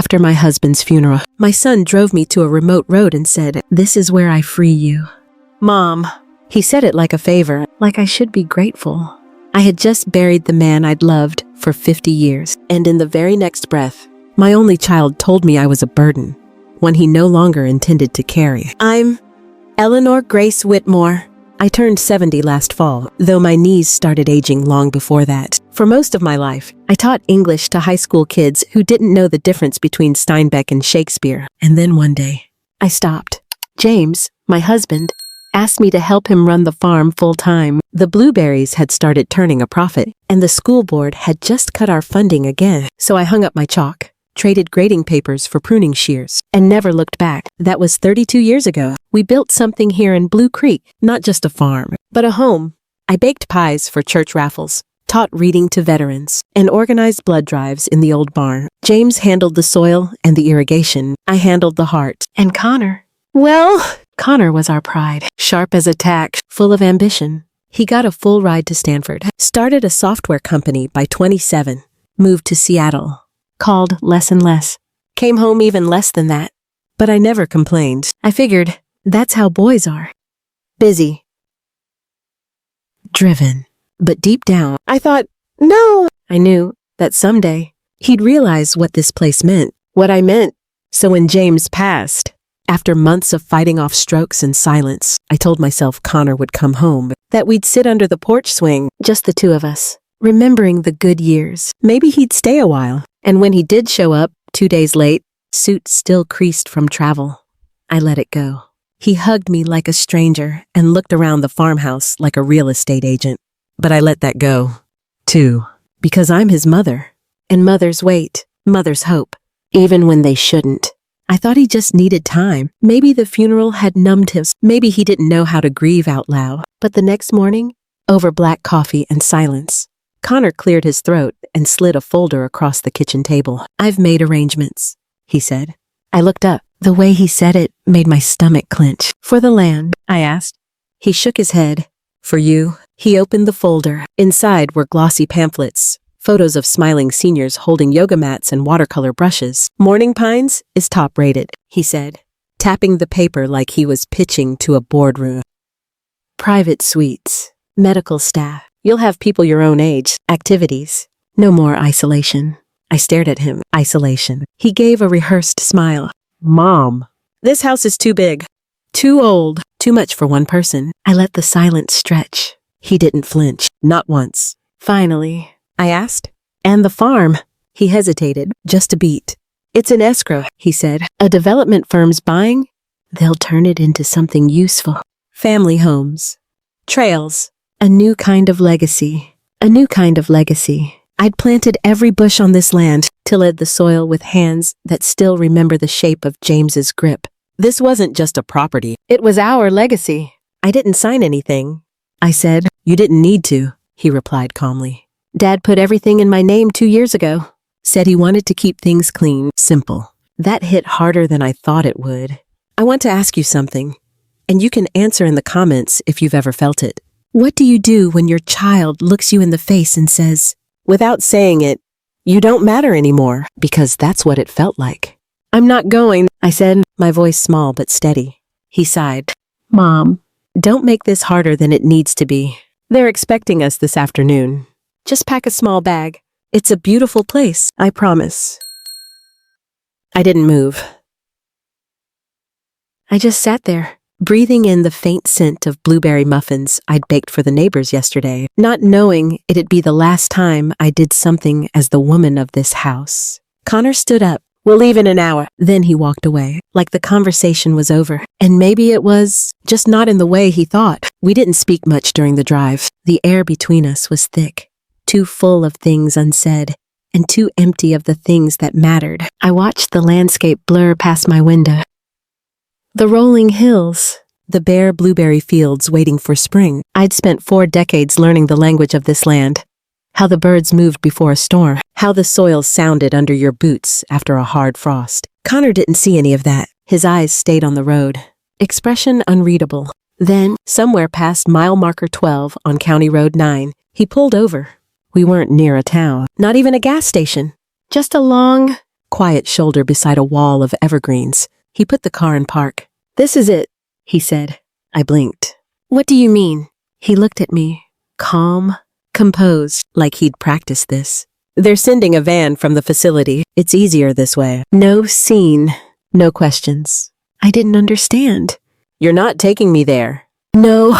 After my husband's funeral, my son drove me to a remote road and said, "This is where I free you." Mom. He said it like a favor, like I should be grateful. I had just buried the man I'd loved for 50 years, and in the very next breath, my only child told me I was a burden, one he no longer intended to carry. I'm Eleanor Grace Whitmore. I turned 70 last fall, though my knees started aging long before that. For most of my life, I taught English to high school kids who didn't know the difference between Steinbeck and Shakespeare. And then one day, I stopped. James, my husband, asked me to help him run the farm full-time. The blueberries had started turning a profit, and the school board had just cut our funding again. So I hung up my chalk, traded grading papers for pruning shears, and never looked back. That was 32 years ago. We built something here in Blue Creek, not just a farm, but a home. I baked pies for church raffles, taught reading to veterans, and organized blood drives in the old barn. James handled the soil and the irrigation. I handled the heart. And Connor? Well, Connor was our pride, sharp as a tack, full of ambition. He got a full ride to Stanford, started a software company by 27, moved to Seattle, called less and less, came home even less than that. But I never complained. I figured that's how boys are. Busy. Driven. But deep down, I thought, no. I knew that someday he'd realize what this place meant, what I meant. So when James passed, after months of fighting off strokes and silence, I told myself Connor would come home, that we'd sit under the porch swing, just the two of us, remembering the good years. Maybe he'd stay a while. And when he did show up, 2 days late, suit still creased from travel, I let it go. He hugged me like a stranger and looked around the farmhouse like a real estate agent. But I let that go, too, because I'm his mother. And mothers wait, mothers hope, even when they shouldn't. I thought he just needed time. Maybe the funeral had numbed him. Maybe he didn't know how to grieve out loud. But the next morning, over black coffee and silence, Connor cleared his throat and slid a folder across the kitchen table. "I've made arrangements," he said. I looked up. The way he said it made my stomach clench. "For the land?" I asked. He shook his head. "For you." He opened the folder. Inside were glossy pamphlets, photos of smiling seniors holding yoga mats and watercolor brushes. "Morning Pines is top rated," he said, tapping the paper like he was pitching to a boardroom. "Private suites, medical staff. You'll have people your own age, activities. No more isolation." I stared at him. Isolation. He gave a rehearsed smile. "Mom, this house is too big, too old, too much for one person." I let the silence stretch. He didn't flinch, not once. "Finally," I asked. "And the farm?" He hesitated, just a beat. "It's in escrow," he said. "A development firm's buying. They'll turn it into something useful. Family homes. Trails. A new kind of legacy. A new kind of legacy." I'd planted every bush on this land, tilled the soil with hands that still remember the shape of James's grip. This wasn't just a property. It was our legacy. I didn't sign anything. I said, "You didn't need to," he replied calmly. "Dad put everything in my name 2 years ago. Said he wanted to keep things clean, simple." That hit harder than I thought it would. "I want to ask you something, and you can answer in the comments if you've ever felt it. What do you do when your child looks you in the face and says, without saying it, 'You don't matter anymore,' because that's what it felt like?" "I'm not going," I said, my voice small but steady. He sighed. "Mom, don't make this harder than it needs to be. They're expecting us this afternoon. Just pack a small bag. It's a beautiful place, I promise." I didn't move. I just sat there, breathing in the faint scent of blueberry muffins I'd baked for the neighbors yesterday, not knowing it'd be the last time I did something as the woman of this house. Connor stood up. "We'll leave in an hour." Then he walked away, like the conversation was over. And maybe it was, just not in the way he thought. We didn't speak much during the drive. The air between us was thick, too full of things unsaid, and too empty of the things that mattered. I watched the landscape blur past my window. The rolling hills, the bare blueberry fields waiting for spring. I'd spent 4 decades learning the language of this land. How the birds moved before a storm. How the soil sounded under your boots after a hard frost. Connor didn't see any of that. His eyes stayed on the road. Expression unreadable. Then, somewhere past mile marker 12 on County Road 9, he pulled over. We weren't near a town, not even a gas station. Just a long, quiet shoulder beside a wall of evergreens. He put the car in park. "This is it," he said. I blinked. "What do you mean?" He looked at me, calm, composed, like he'd practiced this. "They're sending a van from the facility. It's easier this way. No scene, no questions." I didn't understand. "You're not taking me there." "No."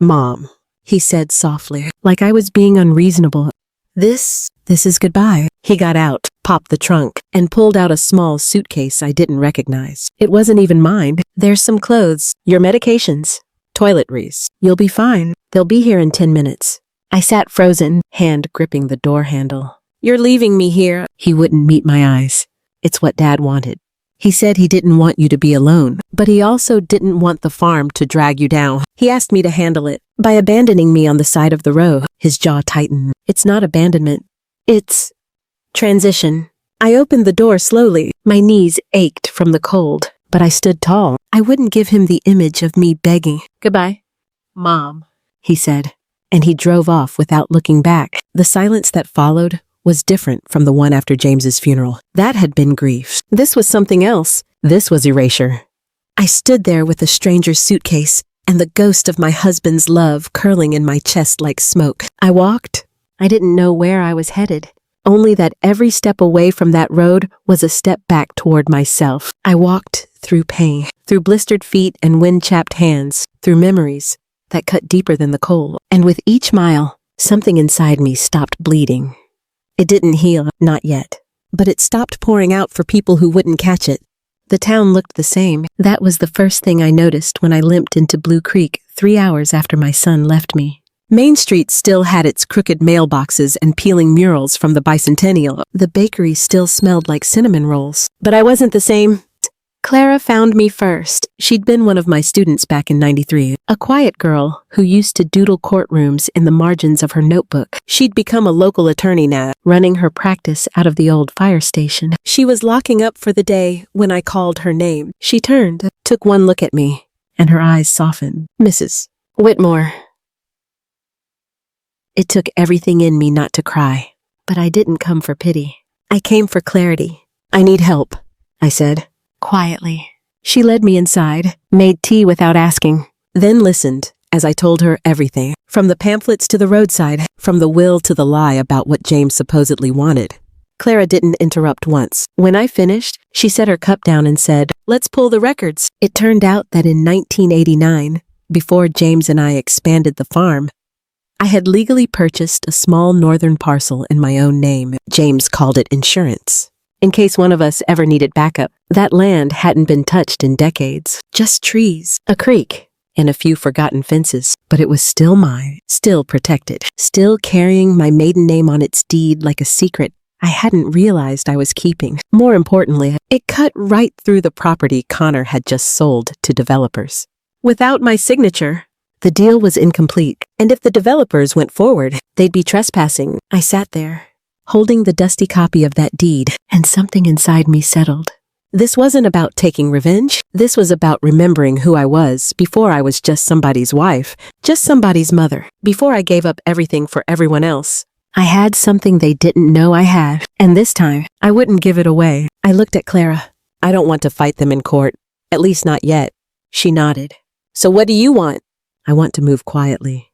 "Mom," he said softly, like I was being unreasonable. This is goodbye." He got out, popped the trunk, and pulled out a small suitcase I didn't recognize. It wasn't even mine. "There's some clothes, your medications, toiletries. You'll be fine. They'll be here in 10 minutes. I sat frozen, hand gripping the door handle. "You're leaving me here." He wouldn't meet my eyes. "It's what Dad wanted. He said he didn't want you to be alone, but he also didn't want the farm to drag you down. He asked me to handle it by abandoning me on the side of the road." His jaw tightened. "It's not abandonment. It's transition." I opened the door slowly. My knees ached from the cold, but I stood tall. I wouldn't give him the image of me begging. "Goodbye, Mom," he said, and he drove off without looking back. The silence that followed was different from the one after James's funeral. That had been grief. This was something else. This was erasure. I stood there with a stranger's suitcase and the ghost of my husband's love curling in my chest like smoke. I walked. I didn't know where I was headed, only that every step away from that road was a step back toward myself. I walked through pain, through blistered feet and wind-chapped hands, through memories that cut deeper than the cold. And with each mile, something inside me stopped bleeding. It didn't heal, not yet, but it stopped pouring out for people who wouldn't catch it. The town looked the same. That was the first thing I noticed when I limped into Blue Creek 3 hours after my son left me. Main Street still had its crooked mailboxes and peeling murals from the bicentennial. The bakery still smelled like cinnamon rolls. But I wasn't the same. Clara found me first. She'd been one of my students back in '93, a quiet girl who used to doodle courtrooms in the margins of her notebook. She'd become a local attorney now, running her practice out of the old fire station. She was locking up for the day when I called her name. She turned, took one look at me, and her eyes softened. "Mrs. Whitmore." It took everything in me not to cry, but I didn't come for pity. I came for clarity. "I need help," I said. Quietly. She led me inside, made tea without asking, then listened as I told her everything, from the pamphlets to the roadside, from the will to the lie about what James supposedly wanted. Clara didn't interrupt once. When I finished, she set her cup down and said, "Let's pull the records." It turned out that in 1989, before James and I expanded the farm, I had legally purchased a small northern parcel in my own name. James called it insurance. In case one of us ever needed backup. That land hadn't been touched in decades. Just trees, a creek, and a few forgotten fences. But it was still mine, still protected, still carrying my maiden name on its deed like a secret I hadn't realized I was keeping. More importantly, it cut right through the property Connor had just sold to developers. Without my signature, the deal was incomplete. And if the developers went forward, they'd be trespassing. I sat there, holding the dusty copy of that deed, and something inside me settled. This wasn't about taking revenge. This was about remembering who I was before I was just somebody's wife, just somebody's mother, before I gave up everything for everyone else. I had something they didn't know I had, and this time, I wouldn't give it away. I looked at Clara. "I don't want to fight them in court, at least not yet." She nodded. "So what do you want?" "I want to move quietly,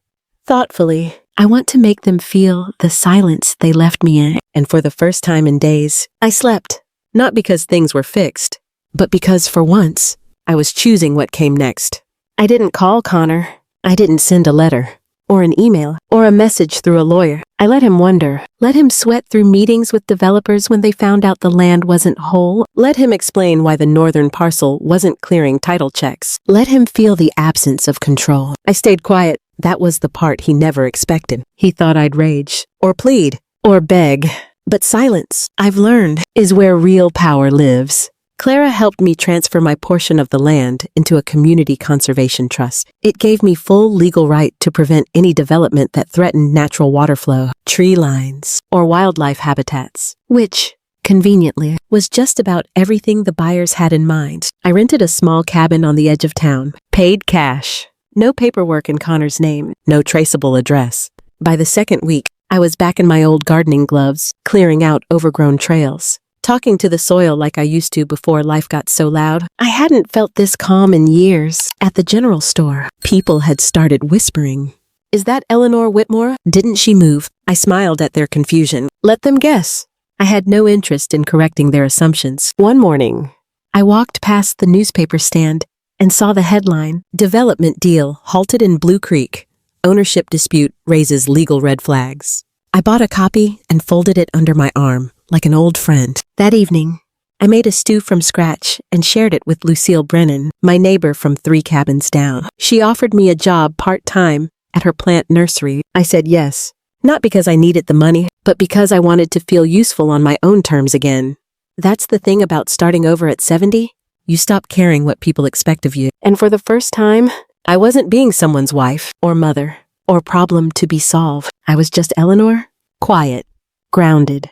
thoughtfully. I want to make them feel the silence they left me in." And for the first time in days, I slept. Not because things were fixed, but because for once, I was choosing what came next. I didn't call Connor. I didn't send a letter, or an email, or a message through a lawyer. I let him wonder, let him sweat through meetings with developers when they found out the land wasn't whole, let him explain why the northern parcel wasn't clearing title checks, let him feel the absence of control. I stayed quiet. That was the part he never expected. He thought I'd rage, or plead, or beg. But silence, I've learned, is where real power lives. Clara helped me transfer my portion of the land into a community conservation trust. It gave me full legal right to prevent any development that threatened natural water flow, tree lines, or wildlife habitats, which, conveniently, was just about everything the buyers had in mind. I rented a small cabin on the edge of town, paid cash. No paperwork in Connor's name, no traceable address. By the second week, I was back in my old gardening gloves, clearing out overgrown trails, talking to the soil like I used to before life got so loud. I hadn't felt this calm in years. At the general store, people had started whispering. "Is that Eleanor Whitmore? Didn't she move?" I smiled at their confusion. Let them guess. I had no interest in correcting their assumptions. One morning, I walked past the newspaper stand and saw the headline, "Development Deal Halted in Blue Creek. Ownership Dispute Raises Legal Red Flags." I bought a copy and folded it under my arm, like an old friend. That evening, I made a stew from scratch and shared it with Lucille Brennan, my neighbor from 3 cabins down. She offered me a job part-time at her plant nursery. I said yes, not because I needed the money, but because I wanted to feel useful on my own terms again. That's the thing about starting over at 70. You stop caring what people expect of you. And for the first time, I wasn't being someone's wife or mother or problem to be solved. I was just Eleanor, quiet, grounded,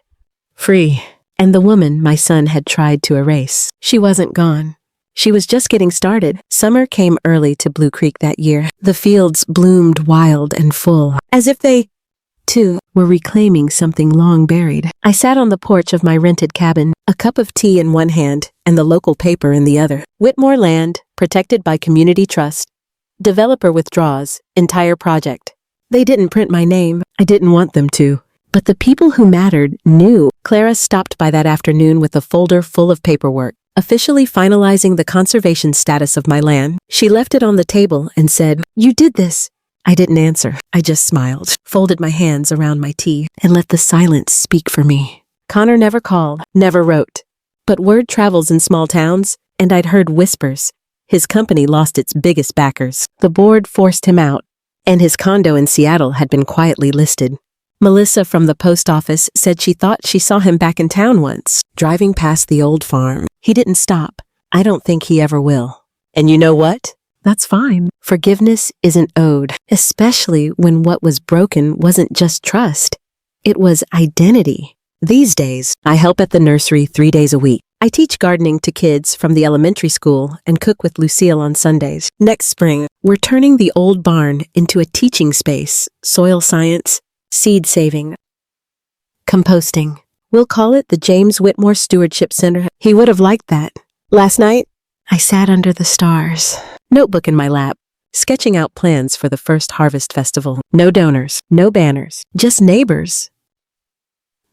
free. And the woman my son had tried to erase. She wasn't gone. She was just getting started. Summer came early to Blue Creek that year. The fields bloomed wild and full, as if they, too, were reclaiming something long buried. I sat on the porch of my rented cabin, a cup of tea in one hand and the local paper in the other. Whitmore land, protected by community trust. Developer withdraws, entire project. They didn't print my name. I didn't want them to. But the people who mattered knew. Clara stopped by that afternoon with a folder full of paperwork, officially finalizing the conservation status of my land. She left it on the table and said, "You did this." I didn't answer. I just smiled, folded my hands around my tea, and let the silence speak for me. Connor never called, never wrote. But word travels in small towns, and I'd heard whispers. His company lost its biggest backers. The board forced him out, and his condo in Seattle had been quietly listed. Melissa from the post office said she thought she saw him back in town once, driving past the old farm. He didn't stop. I don't think he ever will. And you know what? That's fine. Forgiveness isn't owed, especially when what was broken wasn't just trust. It was identity. These days, I help at the nursery 3 days a week. I teach gardening to kids from the elementary school and cook with Lucille on Sundays. Next spring, we're turning the old barn into a teaching space, soil science, seed saving, composting. We'll call it the James Whitmore Stewardship Center. He would have liked that. Last night, I sat under the stars, notebook in my lap, sketching out plans for the first harvest festival. No donors, no banners, just neighbors,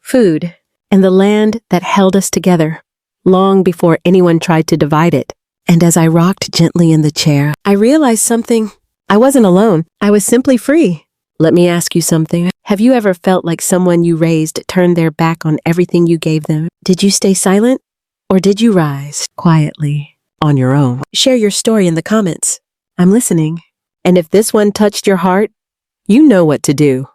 food, and the land that held us together, long before anyone tried to divide it. And as I rocked gently in the chair, I realized something. I wasn't alone. I was simply free. Let me ask you something. Have you ever felt like someone you raised turned their back on everything you gave them? Did you stay silent? Or did you rise quietly on your own? Share your story in the comments. I'm listening. And if this one touched your heart, you know what to do.